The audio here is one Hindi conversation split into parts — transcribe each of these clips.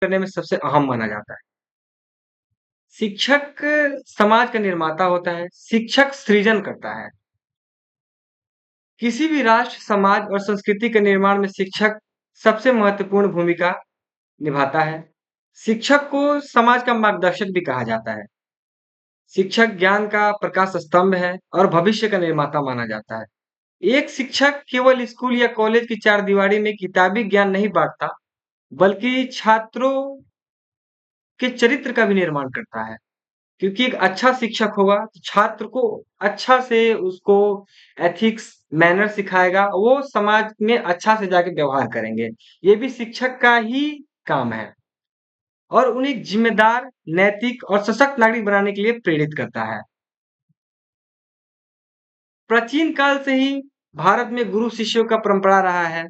करने में सबसे अहम माना जाता है। शिक्षक समाज का निर्माता होता है, शिक्षक सृजन करता है। किसी भी राष्ट्र, समाज और संस्कृति के निर्माण में शिक्षक सबसे महत्वपूर्ण भूमिका निभाता है। शिक्षक को समाज का मार्गदर्शक भी कहा जाता है। शिक्षक ज्ञान का प्रकाश स्तंभ है और भविष्य का निर्माता माना जाता है। एक शिक्षक केवल स्कूल या कॉलेज की चारदीवारी में किताबी ज्ञान नहीं बांटता, बल्कि छात्रों के चरित्र का भी निर्माण करता है। क्योंकि एक अच्छा शिक्षक होगा तो छात्र को अच्छा से उसको एथिक्स मैनर सिखाएगा, वो समाज में अच्छा से जाके व्यवहार करेंगे। ये भी शिक्षक का ही काम है और उन्हें जिम्मेदार, नैतिक और सशक्त नागरिक बनाने के लिए प्रेरित करता है। प्राचीन काल से ही भारत में गुरु शिष्यों का परंपरा रहा है।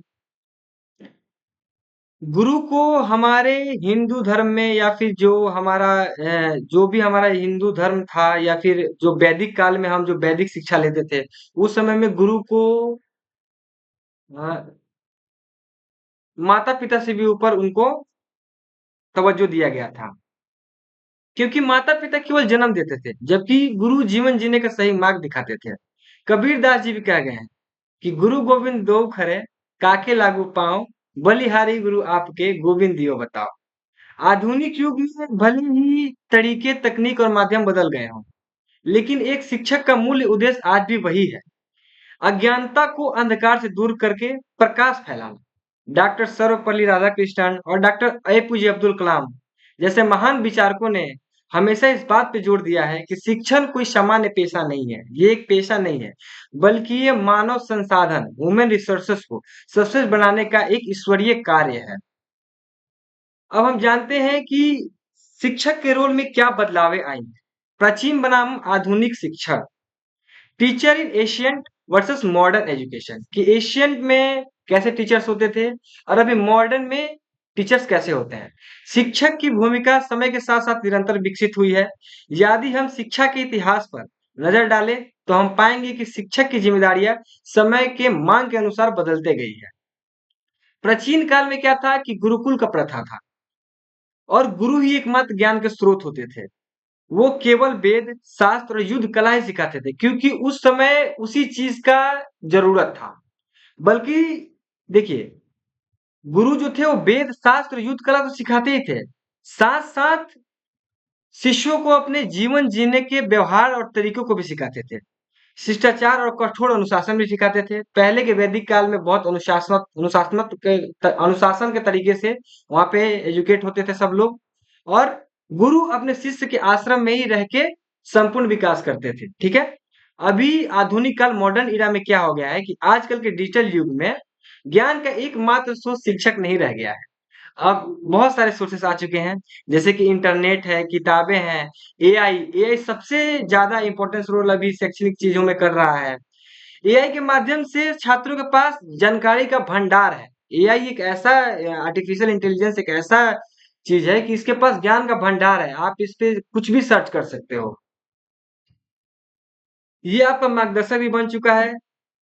गुरु को हमारे हिंदू धर्म में या फिर जो भी हमारा हिंदू धर्म था या फिर जो वैदिक काल में हम जो वैदिक शिक्षा लेते थे, उस समय में गुरु को माता पिता से भी ऊपर उनको तवज्जो दिया गया था, क्योंकि माता पिता केवल जन्म देते थे जबकि गुरु जीवन जीने का सही मार्ग दिखाते थे। कबीर दास जी भी कह गए हैं कि गुरु गोविंद दो खरे, काके लागू पांव, बलिहारी गुरु आपके गोविंद दियो बताओ। आधुनिक युग में भले ही तरीके, तकनीक और माध्यम बदल गए हों, लेकिन एक शिक्षक का मूल उद्देश्य आज भी वही है। अज्ञानता को अंधकार से दूर करके प्रकाश फैलाना। डॉक्टर सर्वपल्ली राधाकृष्णन और डॉक्टर एपीजे अब्दुल कलाम जैसे महान विचारकों ने हमेशा इस बात पे जोर दिया है कि शिक्षण कोई सामान्य पेशा नहीं है, ये एक पेशा नहीं है, बल्कि ये मानव संसाधन, ह्यूमन रिसोर्सेस को सक्सेस बनाने का एक ईश्वरीय कार्य है। अब हम जानते हैं कि शिक्षक के रोल में क्या बदलावें आई। प्राचीन बनाम आधुनिक शिक्षक। Teacher in ancient versus modern education, कि एशियंट में कैसे टीचर्स होते थे और अभी मॉडर्न में टीचर्स कैसे होते हैं। शिक्षक की भूमिका समय के साथ साथ निरंतर विकसित हुई है। यदि हम शिक्षा के इतिहास पर नजर डालें तो हम पाएंगे कि शिक्षक की जिम्मेदारियां समय के मांग के अनुसार बदलते गई है। प्राचीन काल में क्या था कि गुरुकुल का प्रथा था और गुरु ही एकमात्र ज्ञान के स्रोत होते थे। वो केवल वेद, शास्त्र और युद्ध कला ही सिखाते थे, क्योंकि उस समय उसी चीज का जरूरत था। बल्कि देखिए, गुरु जो थे वो वेद, शास्त्र, युद्ध कला तो सिखाते ही थे, साथ साथ शिष्यों को अपने जीवन जीने के व्यवहार और तरीकों को भी सिखाते थे। शिष्टाचार और कठोर अनुशासन भी सिखाते थे। पहले के वैदिक काल में बहुत अनुशासन के तरीके से वहां पे एजुकेट होते थे सब लोग, और गुरु अपने शिष्य के आश्रम में ही रह के संपूर्ण विकास करते थे। ठीक है। अभी आधुनिक काल, मॉडर्न इरा में क्या हो गया है कि आजकल के डिजिटल युग में ज्ञान का एकमात्र स्रोत शिक्षक नहीं रह गया है। अब बहुत सारे सोर्सेस आ चुके हैं, जैसे कि इंटरनेट है, किताबें हैं, एआई। एआई सबसे ज्यादा इंपॉर्टेंस रोल अभी शैक्षणिक चीजों में कर रहा है। एआई के माध्यम से छात्रों के पास जानकारी का भंडार है। एआई एक ऐसा आर्टिफिशियल इंटेलिजेंस एक ऐसा चीज है कि इसके पास ज्ञान का भंडार है, आप इस पे कुछ भी सर्च कर सकते हो। ये आपका मार्गदर्शक भी बन चुका है।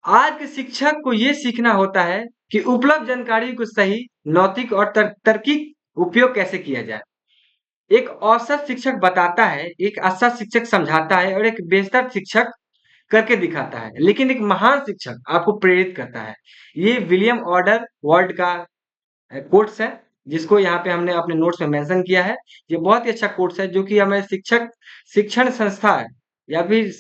आज के शिक्षक को ये सीखना होता है कि उपलब्ध जानकारी को सही, नैतिक और तार्किक उपयोग कैसे किया जाए। एक औसत शिक्षक बताता है, एक अच्छा शिक्षक समझाता है और एक बेहतर शिक्षक करके दिखाता है, लेकिन एक महान शिक्षक आपको प्रेरित करता है। ये विलियम ऑर्डर वर्ल्ड का कोट्स है, जिसको यहाँ पे हमने अपने नोट्स में मेंशन किया है। ये बहुत ही अच्छा कोट्स है जो कि हमारे शिक्षण संस्था है या फिर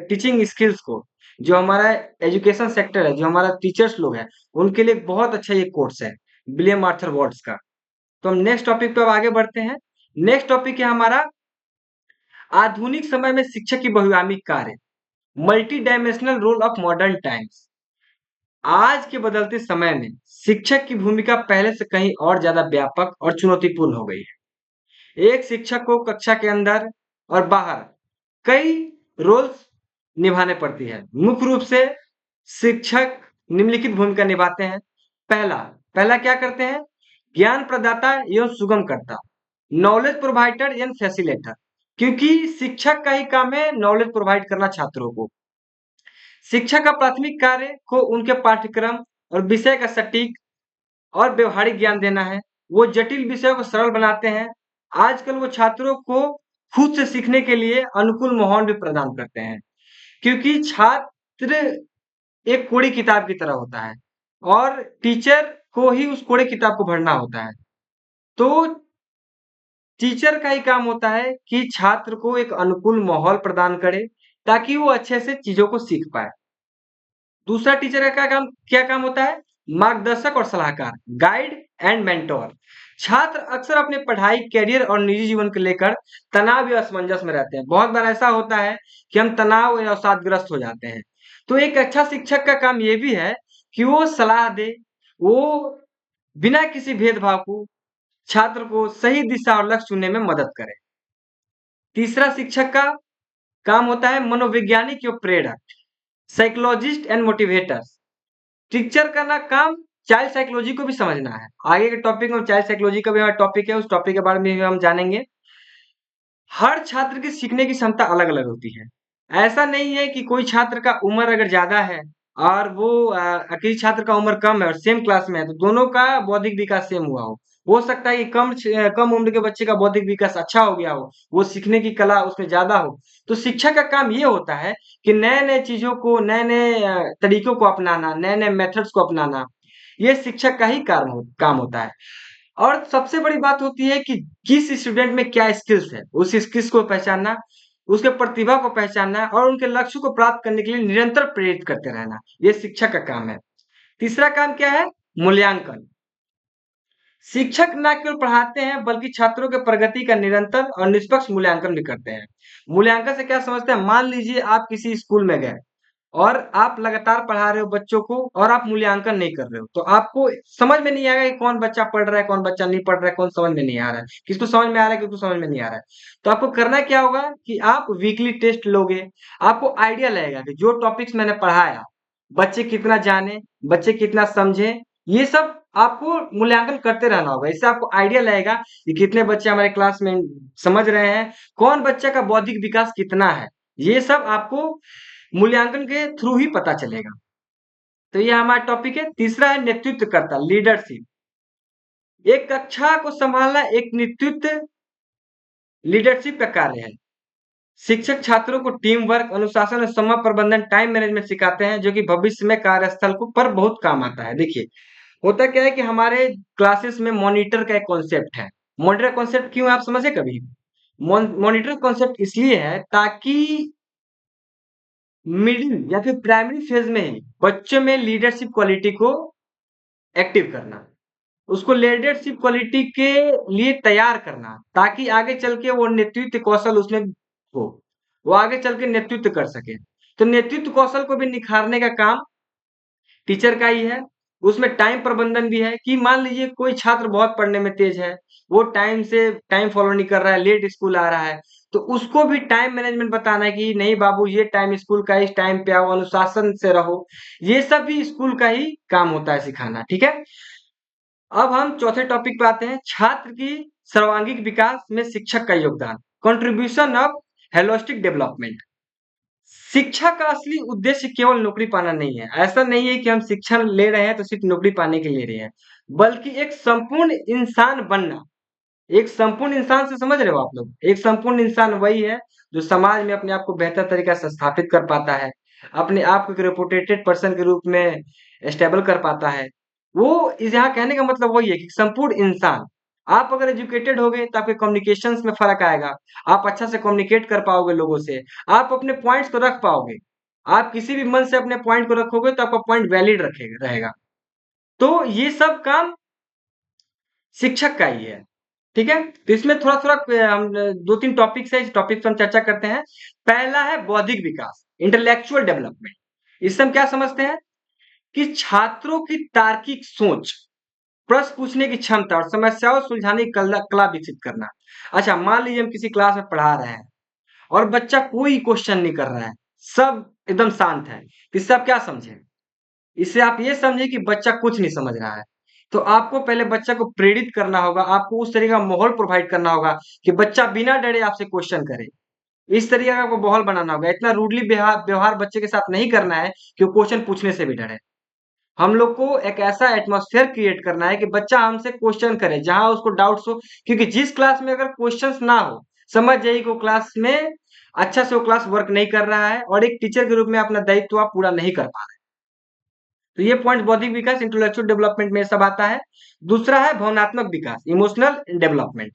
टीचिंग स्किल्स को, जो हमारा एजुकेशन सेक्टर है, जो हमारा टीचर्स लोग हैं, उनके लिए बहुत अच्छा ये कोट्स है विलियम आर्थर वर्ड्स का। तो हम नेक्स्ट टॉपिक पे अब आगे बढ़ते हैं। नेक्स्ट टॉपिक है हमारा आधुनिक समय में शिक्षक की बहुआयामी कार्य, multi dimensional role of modern times. आज के बदलते समय में शिक्षक की भूमिका पहले से कहीं और ज्यादा व्यापक और चुनौतीपूर्ण हो गई है। एक शिक्षक को कक्षा के अंदर और बाहर कई रोल्स निभाने पड़ती है। मुख्य रूप से शिक्षक निम्नलिखित भूमिका निभाते हैं। पहला पहला क्या करते हैं? ज्ञान प्रदाता एवं सुगम करता, नॉलेज प्रोवाइडर एंड फैसिलेटर, क्योंकि शिक्षक का ही काम है नॉलेज प्रोवाइड करना छात्रों को। शिक्षक का प्राथमिक कार्य को उनके पाठ्यक्रम और विषय का सटीक और व्यवहारिक ज्ञान देना है। वो जटिल विषयों को सरल बनाते हैं। आजकल वो छात्रों को खुद से सीखने के लिए अनुकूल माहौल भी प्रदान करते हैं, क्योंकि छात्र एक कोरी किताब की तरह होता है और टीचर को ही उस कोरे किताब को भरना होता है। तो टीचर का ही काम होता है कि छात्र को एक अनुकूल माहौल प्रदान करे ताकि वो अच्छे से चीजों को सीख पाए। दूसरा टीचर का क्या काम होता है? मार्गदर्शक और सलाहकार, गाइड एंड मेंटोर। छात्र अक्सर अपने पढ़ाई, करियर और निजी जीवन को लेकर तनाव या असमंजस में रहते हैं। बहुत बार ऐसा होता है कि हम तनाव या अवसादग्रस्त हो जाते हैं। तो एक अच्छा शिक्षक का काम ये भी है कि वो सलाह दे, वो बिना किसी भेदभाव को छात्र को सही दिशा और लक्ष्य चुनने में मदद करे। तीसरा शिक्षक का काम होता है मनोवैज्ञानिक एवं प्रेरक, साइकोलॉजिस्ट एंड मोटिवेटर्स। टीचर का ना काम चाइल्ड साइकोलॉजी को भी समझना है। आगे के टॉपिक में चाइल्ड साइकोलॉजी का भी हमारा टॉपिक है, उस टॉपिक के बारे में भी हम जानेंगे। हर छात्र की सीखने की क्षमता अलग-अलग होती है। ऐसा नहीं है कि कोई छात्र का उम्र अगर ज़्यादा है और वो किसी छात्र का उम्र कम है और सेम क्लास में है, तो दोनों का बौद्धिक विकास सेम हुआ हो। हो सकता है कि कम उम्र के बच्चे का बौद्धिक विकास अच्छा हो गया हो, वो सीखने की कला उसमें ज़्यादा हो। तो शिक्षक का काम ये होता है कि नए-नए चीज़ों को, नए-नए तरीकों को अपनाना, नए-नए मेथड्स को अपनाना, ये शिक्षक का ही काम होता है। और सबसे बड़ी बात होती है कि किस स्टूडेंट में क्या स्किल्स है, उस स्किल्स को पहचानना, उसके प्रतिभा को पहचानना और उनके लक्ष्य को प्राप्त करने के लिए निरंतर प्रेरित करते रहना, ये शिक्षक का काम है। तीसरा काम क्या है? मूल्यांकन। शिक्षक न केवल पढ़ाते हैं बल्कि छात्रों के प्रगति का निरंतर और निष्पक्ष मूल्यांकन भी करते हैं। मूल्यांकन से क्या समझते हैं? मान लीजिए आप किसी स्कूल में गए और आप लगातार पढ़ा रहे हो बच्चों को और आप मूल्यांकन नहीं कर रहे हो, तो आपको समझ में नहीं आएगा कि कौन बच्चा पढ़ रहा है, कौन बच्चा नहीं पढ़ रहा है, कौन समझ में नहीं आ रहा है, किसको समझ में आ रहा है, किसको समझ में नहीं आ रहा है। तो आपको करना क्या होगा कि आप वीकली टेस्ट लोगे, आपको आइडिया लगेगा कि जो टॉपिक्स मैंने पढ़ाया, बच्चे कितना जाने, बच्चे कितना समझे, ये सब आपको मूल्यांकन करते रहना होगा। इससे आपको आइडिया लगेगा कि कितने बच्चे हमारे क्लास में समझ रहे हैं, कौन बच्चे का बौद्धिक विकास कितना है। ये सब आपको मूल्यांकन के थ्रू ही पता चलेगा। तो ये हमारा टॉपिक है। तीसरा है नेतृत्वकर्ता, लीडरशिप। एक कक्षा को संभालना एक नेतृत्व लीडरशिप का कार्य है। शिक्षक छात्रों को टीम वर्क, अनुशासन और समय प्रबंधन, टाइम मैनेजमेंट सिखाते हैं, जो कि भविष्य में कार्यस्थल को पर बहुत काम आता है। देखिए, होता क्या है कि हमारे क्लासेस में मॉनिटर का एक कॉन्सेप्ट है। मॉनिटर कॉन्सेप्ट क्यों है, आप समझे कभी? मॉनिटर कॉन्सेप्ट इसलिए है ताकि मिडिल या फिर प्राइमरी फेज में ही बच्चों में लीडरशिप क्वालिटी को एक्टिव करना, उसको लीडरशिप क्वालिटी के लिए तैयार करना, ताकि आगे चल के वो नेतृत्व कौशल उसमें हो, वो आगे चल के नेतृत्व कर सके। तो नेतृत्व कौशल को भी निखारने का काम टीचर का ही है। उसमें टाइम प्रबंधन भी है कि मान लीजिए कोई छात्र बहुत पढ़ने में तेज है, वो टाइम फॉलो नहीं कर रहा है, लेट स्कूल आ रहा है, तो उसको भी टाइम मैनेजमेंट बताना है कि नहीं बाबू, ये टाइम स्कूल का, इस टाइम पे आओ, अनुशासन से रहो। ये सब भी स्कूल का ही काम होता है सिखाना, ठीक है। अब हम चौथे टॉपिक पे आते हैं, छात्र की सर्वांगीण विकास में शिक्षक का योगदान, कंट्रीब्यूशन ऑफ होलिस्टिक डेवलपमेंट। शिक्षा का असली उद्देश्य केवल नौकरी पाना नहीं है। ऐसा नहीं है कि हम शिक्षा ले रहे हैं तो सिर्फ नौकरी पाने के लिए ले रहे हैं, बल्कि एक संपूर्ण इंसान बनना। एक संपूर्ण इंसान से समझ रहे हो आप लोग? एक संपूर्ण इंसान वही है जो समाज में अपने आप को बेहतर तरीका से स्थापित कर पाता है, अपने आप को एक रेपुटेटेड पर्सन के रूप में स्टेबल कर पाता है। वो इस यहाँ कहने का मतलब वही है कि संपूर्ण इंसान। आप अगर एजुकेटेड होगे तो आपके कम्युनिकेशंस में फ़र्क आएगा, आप अच्छा से कम्युनिकेट कर पाओगे लोगों से, आप अपने पॉइंट्स को रख पाओगे। आप किसी भी मन से अपने पॉइंट को रखोगे तो आपका पॉइंट वैलिड रखेगा रहेगा। तो ये सब काम शिक्षक का ही है, ठीक है? तो इसमें थोड़ा-थोड़ा हम 2-3 टॉपिक्स है, इस टॉपिक पे हम चर्चा करते हैं। पहला है बौद्धिक विकास, इंटेलेक्चुअल डेवलपमेंट। इससे हम क्या समझते हैं कि छात्रों की तार्किक सोच, प्रश्न पूछने की क्षमता और समस्याओं सुलझाने की कला कला विकसित करना। अच्छा, मान लीजिए हम किसी क्लास में पढ़ा रहे हैं और बच्चा कोई क्वेश्चन नहीं कर रहा है, सब एकदम शांत है। इससे आप क्या समझे? इससे आप ये समझे कि बच्चा कुछ नहीं समझ रहा है। तो आपको पहले बच्चा को प्रेरित करना होगा, आपको उस तरह का माहौल प्रोवाइड करना होगा कि बच्चा बिना डरे आपसे क्वेश्चन करे। इस तरीके का आपको माहौल बनाना होगा। इतना रूडली व्यवहार व्यवहार बच्चे के साथ नहीं करना है कि वो क्वेश्चन पूछने से भी डरे। हम लोग को एक ऐसा एटमॉस्फेयर क्रिएट करना है कि बच्चा हमसे क्वेश्चन करे, जहां उसको डाउट्स हो। क्योंकि जिस क्लास में अगर क्वेश्चंस ना हो, समझ जाइए कि वो क्लास में अच्छा से वो क्लास वर्क नहीं कर रहा है और एक टीचर के रूप में अपना दायित्व आप पूरा नहीं कर पा रहे। तो ये पॉइंट बौद्धिक विकास, इंटेलेक्चुअल डेवलपमेंट में सब आता है। दूसरा है भावनात्मक विकास, इमोशनल डेवलपमेंट।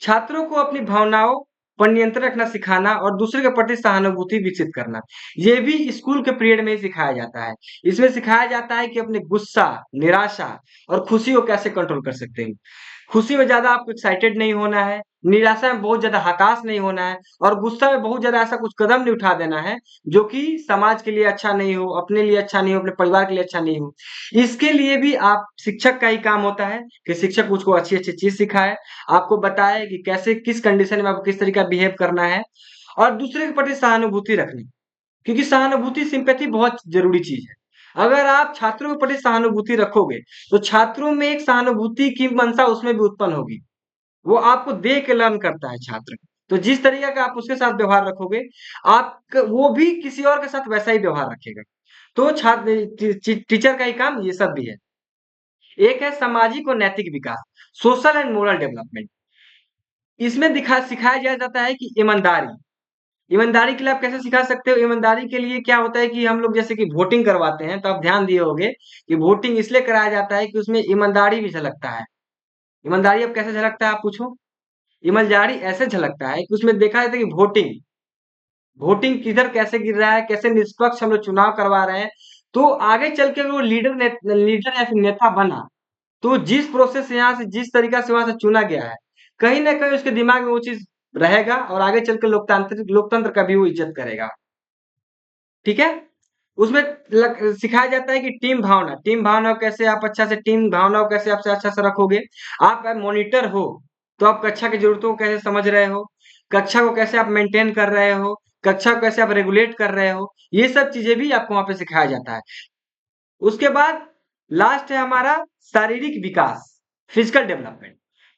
छात्रों को अपनी भावनाओं पर नियंत्रण रखना सिखाना और दूसरे के प्रति सहानुभूति विकसित करना, ये भी स्कूल के पीरियड में ही सिखाया जाता है। इसमें सिखाया जाता है कि अपने गुस्सा, निराशा और खुशी को कैसे कंट्रोल कर सकते हैं। खुशी में ज्यादा आपको एक्साइटेड नहीं होना है, निराशा में बहुत ज्यादा हताश नहीं होना है, और गुस्सा में बहुत ज्यादा ऐसा कुछ कदम नहीं उठा देना है जो कि समाज के लिए अच्छा नहीं हो, अपने लिए अच्छा नहीं हो, अपने परिवार के लिए अच्छा नहीं हो। इसके लिए भी आप शिक्षक का ही काम होता है कि शिक्षक उसको अच्छी अच्छी चीज सिखाए, आपको बताए कि कैसे किस कंडीशन में आपको किस तरीका बिहेव करना है, और दूसरे के प्रति सहानुभूति रखनी। क्योंकि सहानुभूति, सिंपैथी बहुत जरूरी चीज है। अगर आप छात्रों के प्रति सहानुभूति रखोगे तो छात्रों में एक सहानुभूति की मंशा उसमें भी उत्पन्न होगी। वो आपको देख के लर्न करता है छात्र। तो जिस तरीके का आप उसके साथ व्यवहार रखोगे, आप वो भी किसी और के साथ वैसा ही व्यवहार रखेगा। तो छात्र टीचर का ही काम ये सब भी है। एक है सामाजिक और नैतिक विकास, सोशल एंड मोरल डेवलपमेंट। इसमें सिखाया जाता है कि ईमानदारी, ईमानदारी के लिए आप कैसे सिखा सकते हो। ईमानदारी के लिए क्या होता है कि हम लोग जैसे कि वोटिंग करवाते हैं, तो आप ध्यान दिए होंगे कि वोटिंग इसलिए कराया जाता है कि उसमें ईमानदारी भी झलकता है। ईमानदारी अब कैसे झलकता है आप पूछो। ईमानदारी ऐसे झलकता है कि उसमें देखा जाता है कि वोटिंग वोटिंग किधर कैसे गिर रहा है, कैसे निष्पक्ष हम लोग चुनाव करवा रहे हैं। तो आगे चल के वो लीडर या फिर नेता बना, तो जिस प्रोसेस से यहाँ से, जिस तरीका से वहां से चुना गया है, कहीं ना कहीं उसके दिमाग में वो चीज रहेगा और आगे चल के लोकतंत्र का भी वो इज्जत करेगा। ठीक है। उसमें सिखाया जाता है कि टीम भावना को कैसे आप अच्छा से, टीम भावना को कैसे आपसे अच्छा से रखोगे। आप मॉनिटर हो तो आप कक्षा की जरूरतों को कैसे समझ रहे हो, कक्षा को कैसे आप मेंटेन कर रहे हो, कक्षा को कैसे आप रेगुलेट कर रहे हो, ये सब चीजें भी आपको वहां पे सिखाया जाता है। उसके बाद लास्ट है हमारा शारीरिक विकास, फिजिकल डेवलपमेंट।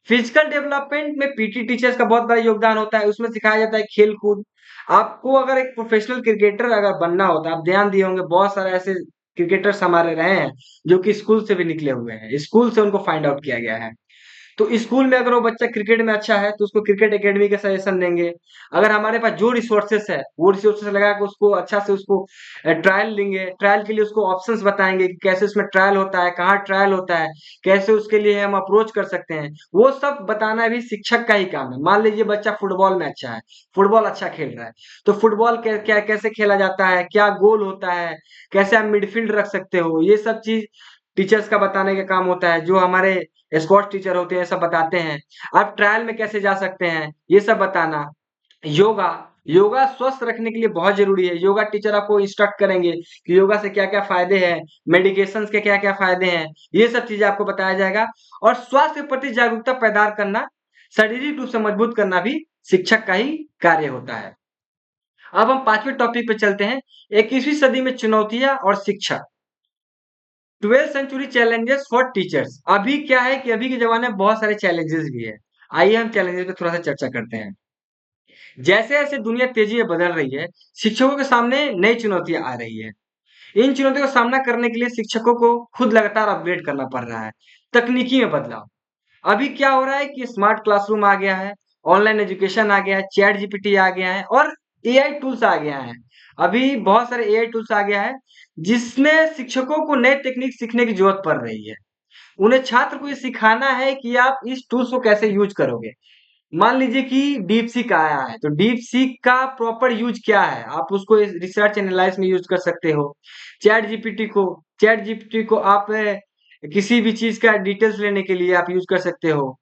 फिजिकल डेवलपमेंट में पीटी टीचर्स का बहुत बड़ा योगदान होता है। उसमें सिखाया जाता है खेल कूद। आपको अगर एक प्रोफेशनल क्रिकेटर अगर बनना होता है, आप ध्यान दिए होंगे बहुत सारे ऐसे क्रिकेटर्स हमारे रहे हैं जो कि स्कूल से भी निकले हुए हैं, स्कूल से उनको फाइंड आउट किया गया है। तो स्कूल में अगर वो बच्चा क्रिकेट में अच्छा है तो उसको क्रिकेट एकेडमी का सजेशन देंगे। अगर हमारे पास जो रिसोर्सेस है वो रिसोर्सेस लगा के उसको अच्छा से उसको ट्रायल देंगे, ट्रायल के लिए उसको ऑप्शंस बताएंगे कि कैसे उसमें ट्रायल होता है, कहाँ ट्रायल होता है, कैसे उसके लिए हम अप्रोच कर सकते हैं। वो सब बताना भी शिक्षक का ही काम है। मान लीजिए बच्चा फुटबॉल में अच्छा है, फुटबॉल अच्छा खेल रहा है, तो फुटबॉल क्या कैसे खेला जाता है, क्या गोल होता है, कैसे आप मिडफील्ड रख सकते हो, ये सब चीज टीचर्स का बताने का काम होता है। जो हमारे स्पोर्ट्स टीचर होते हैं सब बताते हैं। आप ट्रायल में कैसे जा सकते हैं, ये सब बताना। योगा, योगा स्वस्थ रखने के लिए बहुत जरूरी है। योगा टीचर आपको इंस्ट्रक्ट करेंगे कि योगा से क्या क्या फायदे हैं, मेडिकेशन के क्या क्या फायदे हैं, ये सब चीजें आपको बताया जाएगा। और स्वास्थ्य के प्रति जागरूकता पैदा करना, शारीरिक रूप से मजबूत करना भी शिक्षक का ही कार्य होता है। अब हम पांचवें टॉपिक पे चलते हैं, 21वीं सदी में चुनौतियां और शिक्षा, 12th century challenges for teachers. अभी क्या है कि अभी के जमाने में बहुत सारे चैलेंजेस भी है। आइए हम चैलेंजेस पे थोड़ा सा चर्चा करते हैं। जैसे जैसे दुनिया तेजी में बदल रही है, शिक्षकों के सामने नई चुनौतियां आ रही है। इन चुनौतियों का सामना करने के लिए शिक्षकों को खुद लगातार अपग्रेड करना पड़ रहा है। तकनीकी में बदलाव, अभी क्या हो रहा है कि स्मार्ट क्लासरूम आ गया है, ऑनलाइन एजुकेशन आ गया है, चैट जीपीटी आ गया है और एआई टूल्स आ गया है। अभी बहुत सारे एआई टूल्स आ गया है जिसमें शिक्षकों को नए टेक्निक सीखने की जरूरत पड़ रही है। उन्हें छात्र को ये सिखाना है कि आप इस टूल्स को कैसे यूज करोगे। मान लीजिए कि डीप सीक आया है, तो डीप सीक का प्रॉपर यूज क्या है, आप उसको रिसर्च एनालाइज में यूज कर सकते हो। चैट जीपीटी को आप किसी भी चीज का डिटेल्स लेने के लिए आप यूज कर सकते हो।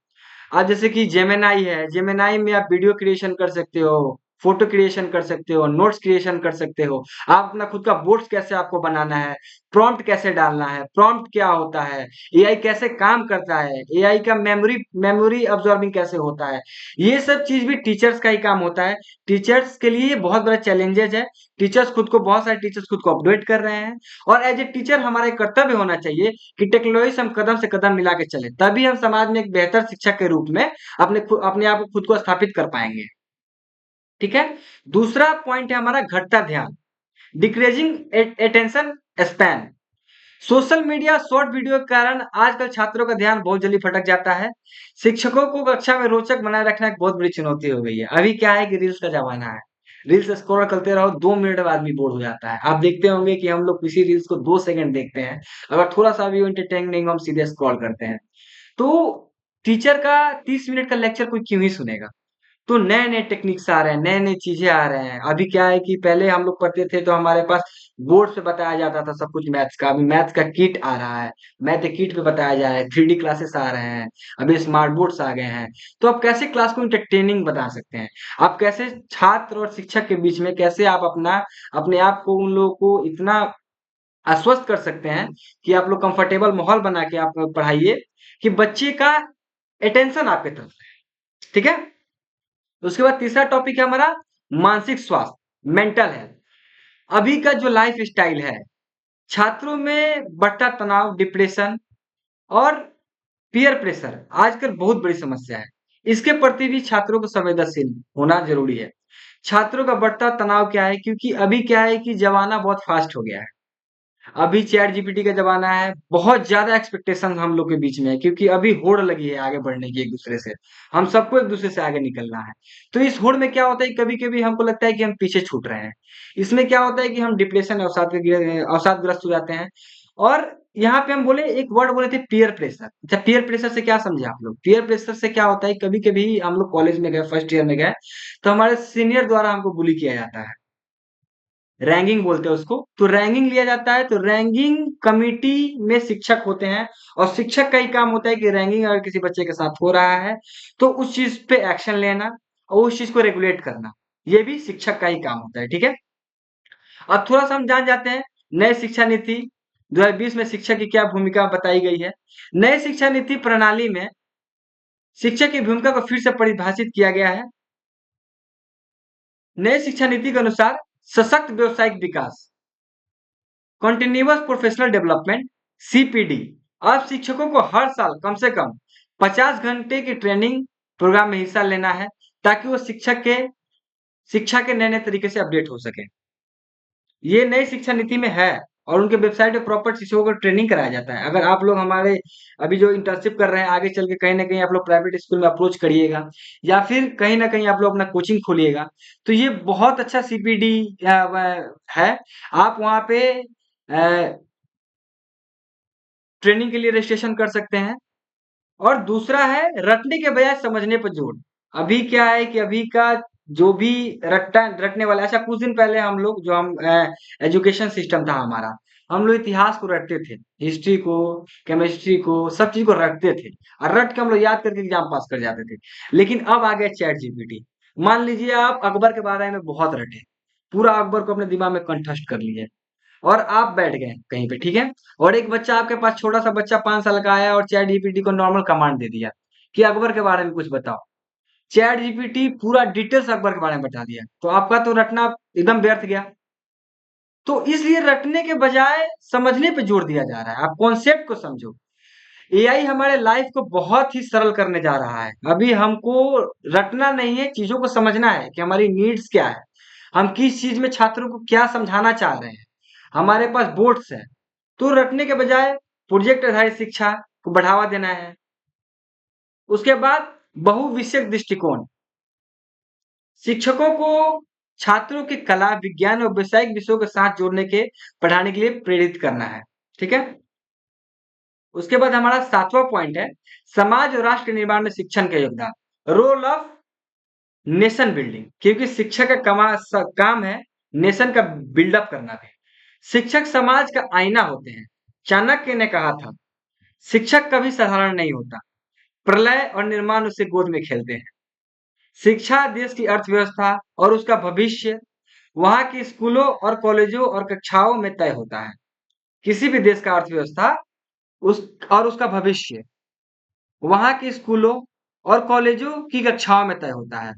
आज जैसे कि जेमिनाई है, जेमिनाई में आप वीडियो क्रिएशन कर सकते हो, फोटो क्रिएशन कर सकते हो, नोट्स क्रिएशन कर सकते हो। आप अपना खुद का बोर्ड्स कैसे आपको बनाना है, प्रॉम्प्ट कैसे डालना है, प्रॉम्प्ट क्या होता है, एआई कैसे काम करता है, एआई का मेमोरी मेमोरी अब्सॉर्बिंग कैसे होता है, ये सब चीज भी टीचर्स का ही काम होता है। टीचर्स के लिए ये बहुत बड़ा चैलेंजेस है। बहुत सारे टीचर्स खुद को अपडेट कर रहे हैं। और एज ए टीचर हमारा एक कर्तव्य होना चाहिए कि टेक्नोलॉजी से हम कदम से कदम मिला के चले, तभी हम समाज में एक बेहतर शिक्षक के रूप में अपने आप को खुद को स्थापित कर पाएंगे। ठीक है। दूसरा पॉइंट है हमारा घटता ध्यान, decreasing attention span. Social media short video के कारण आजकल छात्रों का ध्यान बहुत जल्दी भटक जाता है। शिक्षकों को कक्षा में रोचक बनाए रखना एक बहुत बड़ी चुनौती हो गई है। अभी क्या है कि रील्स का जमाना है। रील्स स्क्रॉल करते रहो, 2 मिनट में आदमी बोर हो जाता है। आप देखते होंगे कि हम लोग किसी रील्स को 2 सेकंड देखते हैं। अगर थोड़ा-सा भी एंटरटेन नहीं हो, हम सीधे स्क्रॉल करते हैं। तो टीचर का 30 मिनट का लेक्चर कोई क्यों ही सुनेगा? तो नए-नए टेक्निक्स आ रहे हैं, नए-नए चीज़ें आ रहे हैं। अभी क्या है कि पहले हम लोग पढ़ते थे तो हमारे पास बोर्ड पे बताया जाता था सब कुछ मैथ्स का। अभी मैथ्स का किट आ रहा है, मैथ किट पे बताया जा रहा है, 3D क्लासेस आ रहे हैं, अभी स्मार्ट बोर्ड्स आ गए हैं। तो आप कैसे क्लास को एंटरटेनिंग बना सकते हैं? आप कैसे छात्र और शिक्षक के बीच में कैसे आप अपने आप को उन लोगों को इतना आश्वस्त कर सकते हैं कि आप लोग कंफर्टेबल माहौल बना के आप पढ़ाइए कि बच्चे का अटेंशन आपके तरफ है। ठीक है? उसके बाद तीसरा टॉपिक है हमारा मानसिक स्वास्थ्य, मेंटल हेल्थ। अभी का जो लाइफ स्टाइल है, छात्रों में बढ़ता तनाव, डिप्रेशन और पीयर प्रेशर आजकल बहुत बड़ी समस्या है। इसके प्रति भी छात्रों को संवेदनशील होना जरूरी है। छात्रों का बढ़ता तनाव क्या है? क्योंकि अभी क्या है कि जमाना बहुत फास्ट हो गया है। अभी चैट जीपीटी का ज़माना है, बहुत ज़्यादा एक्सपेक्टेशन हम लोग के बीच में है क्योंकि अभी होड़ लगी है आगे बढ़ने की एक-दूसरे से। हम सबको एक-दूसरे से आगे निकलना है। तो इस होड़ में क्या होता है कभी-कभी हमको लगता है कि हम पीछे छूट रहे हैं। इसमें क्या होता है कि हम डिप्रेशन अवसादग्रस्त हो जाते हैं और यहाँ पे हम बोले एक वर्ड बोले थे पीयर प्रेशर। अच्छा पीयर प्रेशर से क्या समझे आप लोग? पीयर प्रेशर से क्या होता है कभी-कभी हम लोग कॉलेज में गए, फर्स्ट ईयर में गए, तो हमारे सीनियर द्वारा हमको बुली किया जाता है। रैंगिंग बोलते हैं उसको। तो रैंगिंग लिया जाता है, तो रैंगिंग कमिटी में शिक्षक होते हैं और शिक्षक का ही काम होता है कि रैंगिंग अगर किसी बच्चे के साथ हो रहा है, तो उस चीज़ पे एक्शन लेना और उस चीज़ को रेगुलेट करना। ये भी शिक्षक का ही काम होता है, ठीक है? अब थोड़ा-सा हम जान जाते हैं, नई शिक्षा नीति 2020 में शिक्षक की क्या भूमिका बताई गई है। नई शिक्षा नीति प्रणाली में शिक्षक की भूमिका को फिर से परिभाषित किया गया है। नई शिक्षा नीति के अनुसार सशक्त व्यावसायिक विकास कंटिन्यूअस प्रोफेशनल डेवलपमेंट सीपीडी। अब शिक्षकों को हर साल कम से कम 50 घंटे की ट्रेनिंग प्रोग्राम में हिस्सा लेना है ताकि वो शिक्षा के नए नए तरीके से अपडेट हो सके। ये नई शिक्षा नीति में है और उनके वेबसाइट पे प्रॉपर शिक्षकों को ट्रेनिंग कराया जाता है। अगर आप लोग हमारे अभी जो इंटर्नशिप कर रहे हैं आगे चल के कहीं ना कहीं आप लोग प्राइवेट स्कूल में अप्रोच करिएगा या फिर कहीं ना कहीं आप लोग अपना कोचिंग खोलिएगा तो ये बहुत अच्छा सीपीडी है। आप वहाँ पे ट्रेनिंग के लिए रजिस्ट्रेशन कर सकते हैं। और दूसरा है रटने के बजाय समझने पर जोर। अभी क्या है कि अभी का जो भी रटने वाला अच्छा कुछ दिन पहले हम लोग जो हम एजुकेशन सिस्टम था हमारा हम लोग इतिहास को रटते थे, हिस्ट्री को, केमिस्ट्री को, सब चीज को रटते थे और रट के हम लोग याद करके एग्जाम पास कर जाते थे। लेकिन अब आ गया चैट जीपीटी। मान लीजिए आप अकबर के बारे में बहुत रटे, पूरा अकबर को अपने दिमाग में कंठस्थ कर लिए और आप बैठ गए कहीं पे, ठीक है? और एक बच्चा आपके पास छोटा-सा बच्चा 5 साल का आया और चैट जीपीटी को नॉर्मल कमांड दे दिया कि अकबर के बारे में कुछ बताओ। चैट जीपीटी पूरा डिटेल्स अकबर के बारे में बता दिया। तो आपका तो रटना एकदम व्यर्थ गया। तो इसलिए रटने के बजाय समझने पे जोर दिया जा रहा है। आप कॉन्सेप्ट को समझो। एआई हमारे लाइफ को बहुत ही सरल करने जा रहा है। अभी हमको रटना नहीं है, चीज़ों को समझना है कि हमारी नीड्स क्या है। हम किस चीज़ में छात्रों को क्या समझाना चाह रहे हैं। हमारे पास बोर्ड्स हैं। तो रटने के बजाय प्रोजेक्ट आधारित शिक्षा को बढ़ावा देना है। उसके बाद बहुविषयक दृष्टिकोण शिक्षकों को छात्रों की कला, विज्ञान और व्यावसायिक विषयों के साथ जोड़ने के पढ़ाने के लिए प्रेरित करना है। ठीक है? उसके बाद हमारा 7वां पॉइंट है समाज और राष्ट्र निर्माण में शिक्षण का योगदान। रोल ऑफ नेशन बिल्डिंग क्योंकि शिक्षक का काम है नेशन का बिल्डअप करना भी। शिक्षक समाज का आईना होते हैं। चाणक्य ने कहा था शिक्षक कभी साधारण नहीं होता। प्रलय और निर्माण उससे गोद में खेलते हैं। शिक्षा देश की अर्थव्यवस्था और उसका भविष्य वहां के स्कूलों और कॉलेजों और कक्षाओं में तय होता है। किसी भी देश का अर्थव्यवस्था उस और उसका भविष्य वहां के स्कूलों और कॉलेजों की कक्षाओं में तय होता है।